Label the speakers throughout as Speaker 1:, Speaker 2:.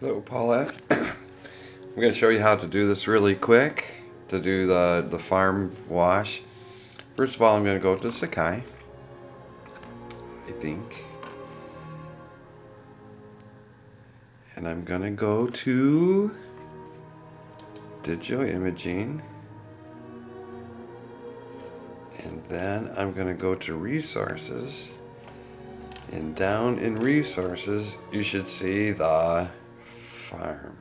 Speaker 1: Hello, Paulette. I'm going to show you how to do this really quick, to do the farm wash. First of all, I'm going to go to Sakai, I think. And I'm going to go to Digital Imaging. And then I'm going to go to Resources. And down in Resources, you should see the farm.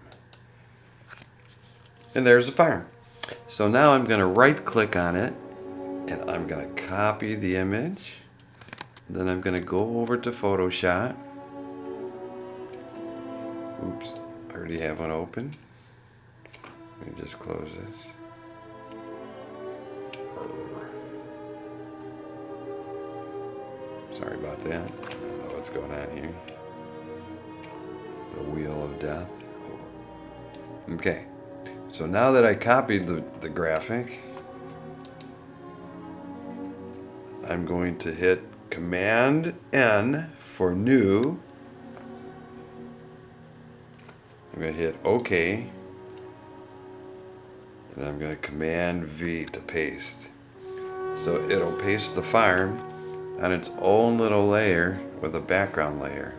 Speaker 1: And there's the farm. So now I'm going to right click on it and I'm going to copy the image. Then I'm going to go over to Photoshop. Oops, I already have one open. Let me just close this. Sorry about that. I don't know what's going on here. The wheel of death. Okay, so now that I copied the graphic, I'm going to hit Command N for new. I'm going to hit OK. And I'm going to Command V to paste. So it'll paste the farm on its own little layer with a background layer.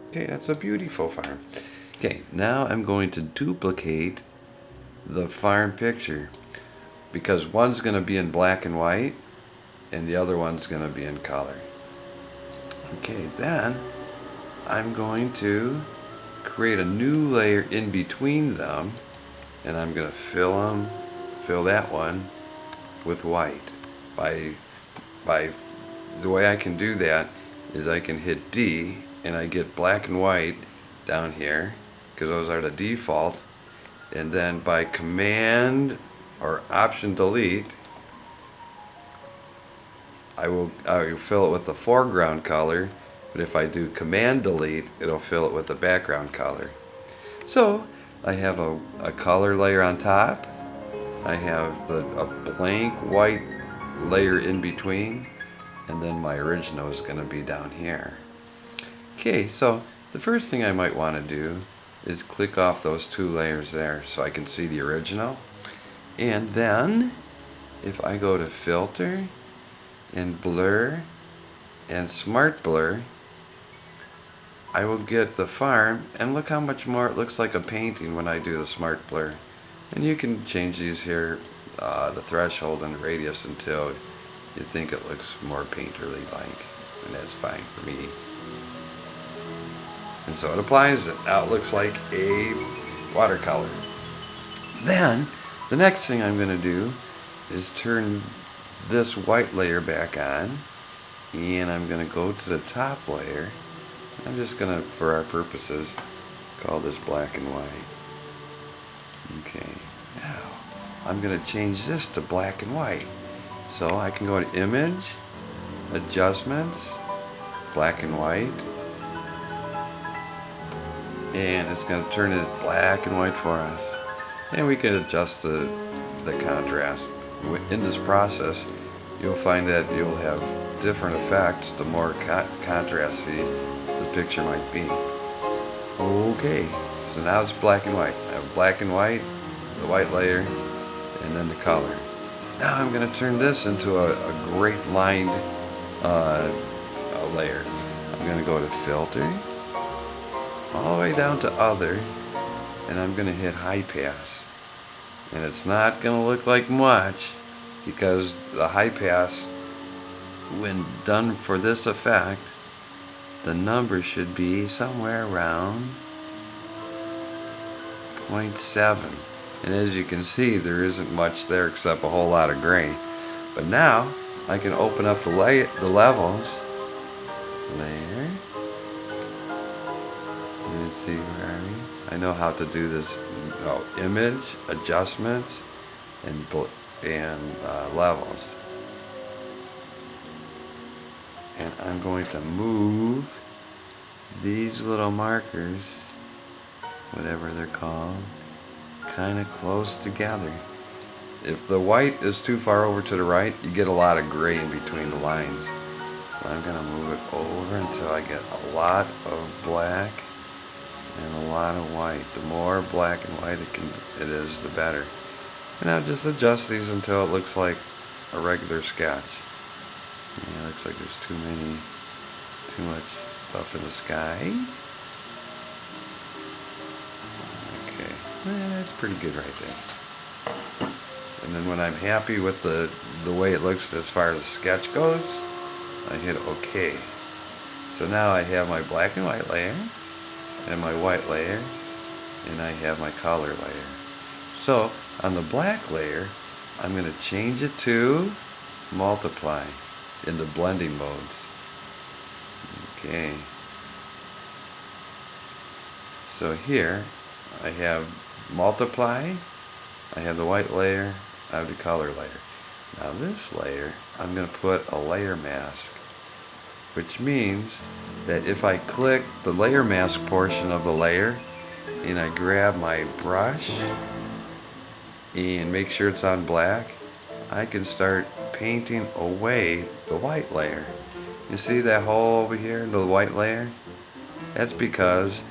Speaker 1: Okay, that's a beautiful farm. Okay, now I'm going to duplicate the farm picture because one's going to be in black and white and the other one's going to be in color. Okay, then I'm going to create a new layer in between them and I'm going to fill that one with white. By the way I can do that is I can hit D and I get black and white down here because those are the default, and then by Command or Option Delete I will fill it with the foreground color, but if I do Command Delete it'll fill it with the background color. So I have a color layer on top, I have a blank white layer in between, and then my original is going to be down here. Okay, so the first thing I might want to do is click off those two layers there so I can see the original. And then if I go to Filter and Blur and Smart Blur, I will get the farm, and look how much more it looks like a painting when I do the Smart Blur. And you can change these here, the threshold and the radius until you think it looks more painterly like, and that's fine for me. And so it applies it. Now it looks like a watercolor. Then the next thing I'm going to do is turn this white layer back on, and I'm going to go to the top layer. I'm just going to, for our purposes, call this black and white. Okay, now I'm going to change this to black and white. So I can go to Image, Adjustments, Black and White, and it's going to turn it black and white for us. And we can adjust the contrast. In this process, you'll find that you'll have different effects the more contrasty the picture might be. Okay, so now it's black and white. I have black and white, the white layer, and then the color. Now I'm going to turn this into a great lined layer. I'm going to go to Filter, all the way down to Other, and I'm going to hit High Pass. And it's not going to look like much because the high pass, when done for this effect, the number should be somewhere around 0.7. And as you can see, there isn't much there except a whole lot of gray. But now I can open up the levels. Layer. Let's see, where are we? I know how to do this. Oh, Image, Adjustments, and levels. And I'm going to move these little markers, whatever they're called, kind of close together. If the white is too far over to the right, you get a lot of gray in between the lines. So I'm going to move it over until I get a lot of black and a lot of white. The more black and white it is, the better. And I'll just adjust these until it looks like a regular sketch. Yeah, it looks like there's too much stuff in the sky. Okay, well, that's pretty good right there. And then when I'm happy with the way it looks as far as the sketch goes, I hit OK. So now I have my black and white layer, and my white layer, and I have my color layer. So on the black layer, I'm going to change it to multiply into blending modes. Okay. So here I have multiply, I have the white layer, I have the color layer. Now this layer, I'm going to put a layer mask, which means that if I click the layer mask portion of the layer and I grab my brush and make sure it's on black, I can start painting away the white layer. You see that hole over here, the white layer? That's because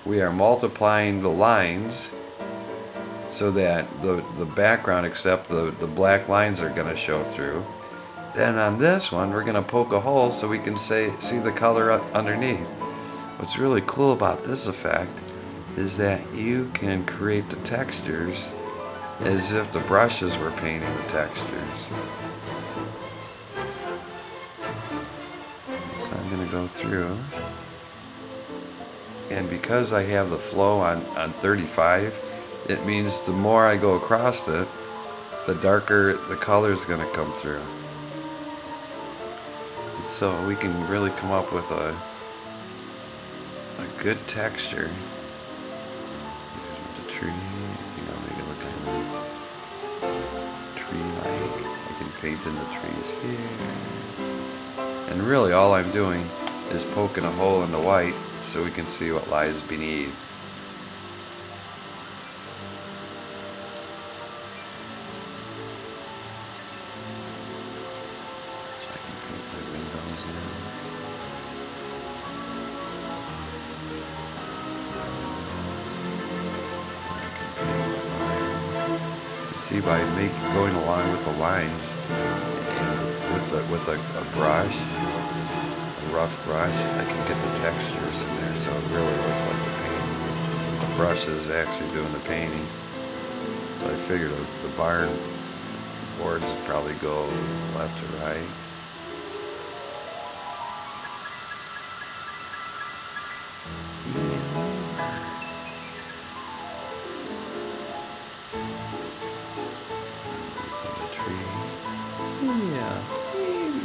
Speaker 1: we are multiplying the lines so that the background, except the black lines, are going to show through. Then on this one, we're going to poke a hole so we can see the color underneath. What's really cool about this effect is that you can create the textures as if the brushes were painting the textures. So I'm going to go through. And because I have the flow on 35, it means the more I go across it, the darker the color is going to come through. And so we can really come up with a good texture. Here's the tree. I think I'll make it look kind of tree-like. I can paint in the trees here. And really all I'm doing is poking a hole in the white so we can see what lies beneath. So I can paint the windows in. You see, by going along with the lines and with a brush, a rough brush, I can get the textures in there so it really looks like the paint. The brush is actually doing the painting. So I figured the barn boards would probably go left to right.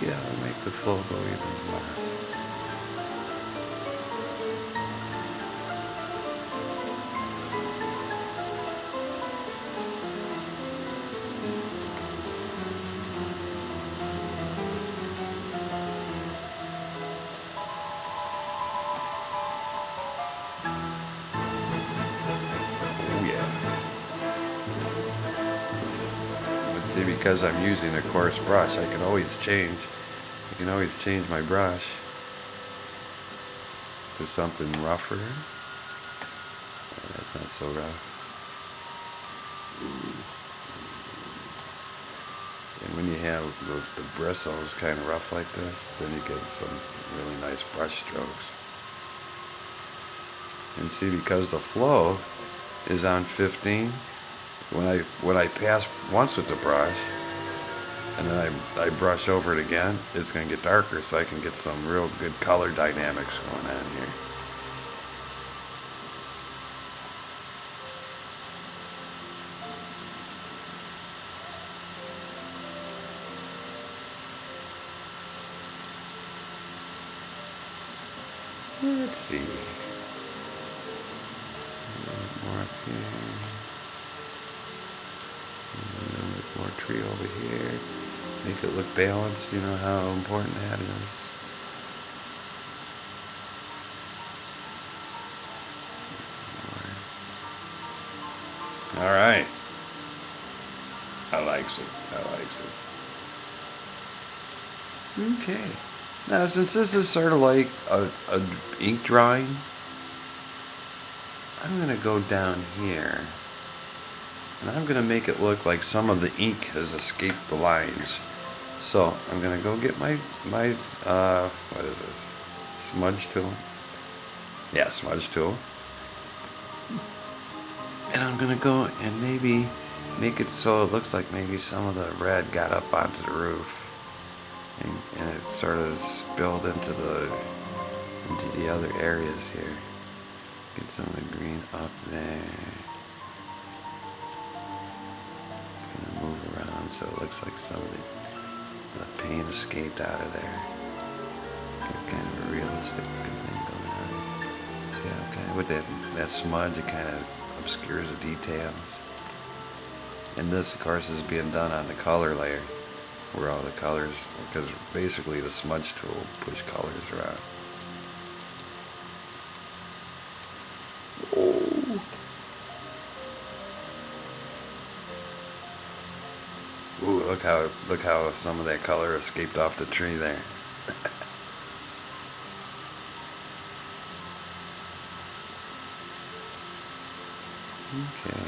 Speaker 1: Yeah, I'll make the flow go even less. Oh yeah. But see, because I'm using a coarse brush, I can always change my brush to something rougher. Oh, that's not so rough. And when you have the bristles kind of rough like this, then you get some really nice brush strokes. And see, because the flow is on 15, when I pass once with the brush, and then I brush over it again, it's going to get darker, so I can get some real good color dynamics going on here. Let's see. A little more up here. A little bit more tree over here. Make it look balanced, you know how important that is. All right. I likes it. Okay. Now, since this is sort of like a ink drawing, I'm going to go down here. And I'm going to make it look like some of the ink has escaped the lines. So I'm going to go get my what is this? Smudge tool? Yeah, smudge tool. And I'm going to go and maybe make it so it looks like maybe some of the red got up onto the roof. And it sort of spilled into the other areas here. Get some of the green up there. Gonna move around so it looks like some of the paint escaped out of there. Get kind of a realistic looking thing going on. Yeah, okay. With that smudge, it kind of obscures the details. And this, of course, is being done on the color layer, where all the colors, because basically the smudge tool push colors around. Oh. Ooh, look how some of that color escaped off the tree there. Okay.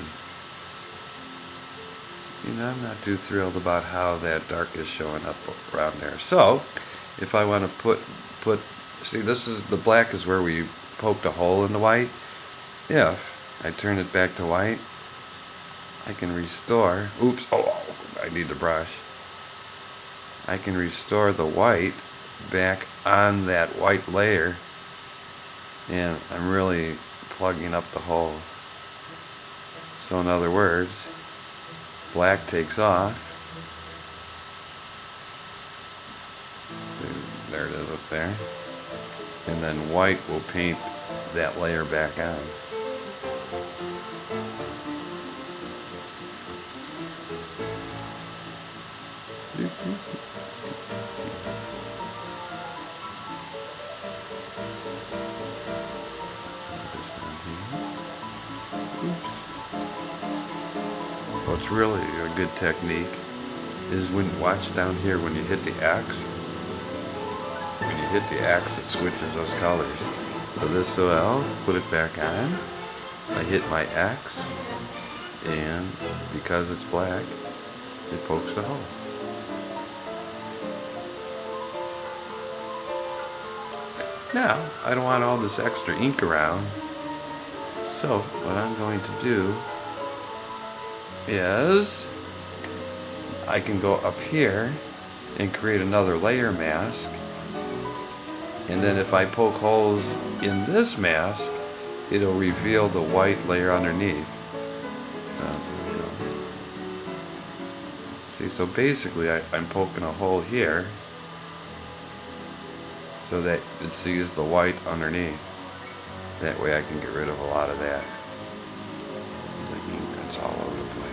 Speaker 1: You know, I'm not too thrilled about how that dark is showing up around there. So, if I want to put, see, this is, the black is where we poked a hole in the white. If I turn it back to white, I can restore, oops, oh, I need the brush. I can restore the white back on that white layer, and I'm really plugging up the hole. So in other words, black takes off. See, there it is up there. And then white will paint that layer back on. What's really a good technique is when, watch down here when you hit the X. When you hit the X, it switches those colors. So this, so I'll put it back on. I hit my X, and because it's black, it pokes the hole. Now, I don't want all this extra ink around, so what I'm going to do is I can go up here and create another layer mask, and then if I poke holes in this mask, it'll reveal the white layer underneath. So there we go. See, so basically I'm poking a hole here so that it sees the white underneath. That way I can get rid of a lot of that, the ink that's all over the place.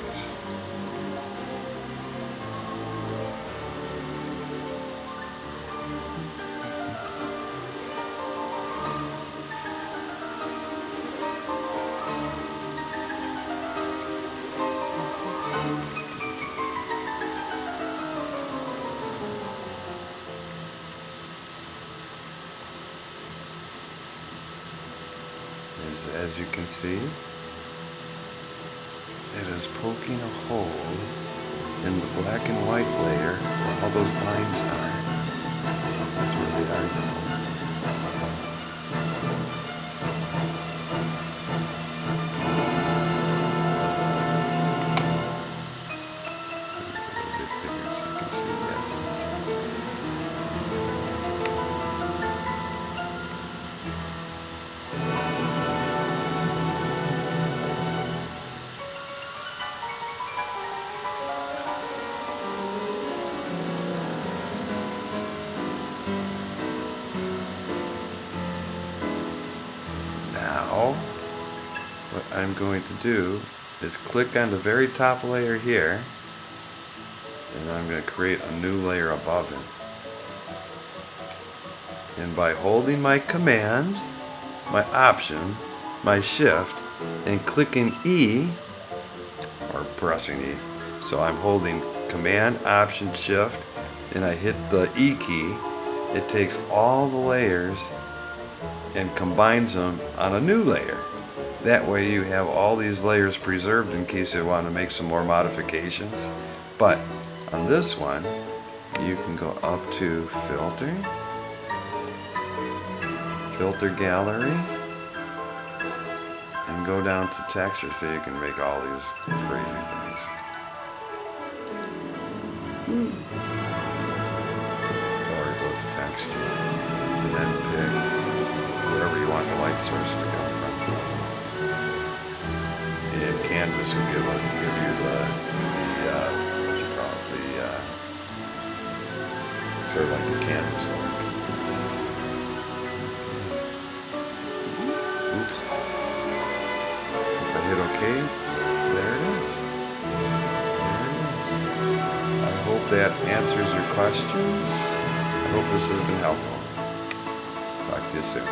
Speaker 1: As you can see, it is poking a hole in the black and white layer where all those lines are. That's where they are. A little bit bigger so you can see the edges. Now, what I'm going to do is click on the very top layer here, and I'm going to create a new layer above it. And by holding my command, my option, my shift, and clicking E, or pressing E, so I'm holding command, option, shift, and I hit the E key, it takes all the layers and combines them on a new layer. That way you have all these layers preserved in case you want to make some more modifications. But on this one, you can go up to Filter, Filter Gallery, and go down to Texture so you can make all these crazy things. Or go to Texture, and then pick wherever you want the light source to come from. And Canvas will give you the what you call it, sort of like the canvas look. Oops. If I hit OK, there it is. There it is. I hope that answers your questions. I hope this has been helpful. Talk to you soon.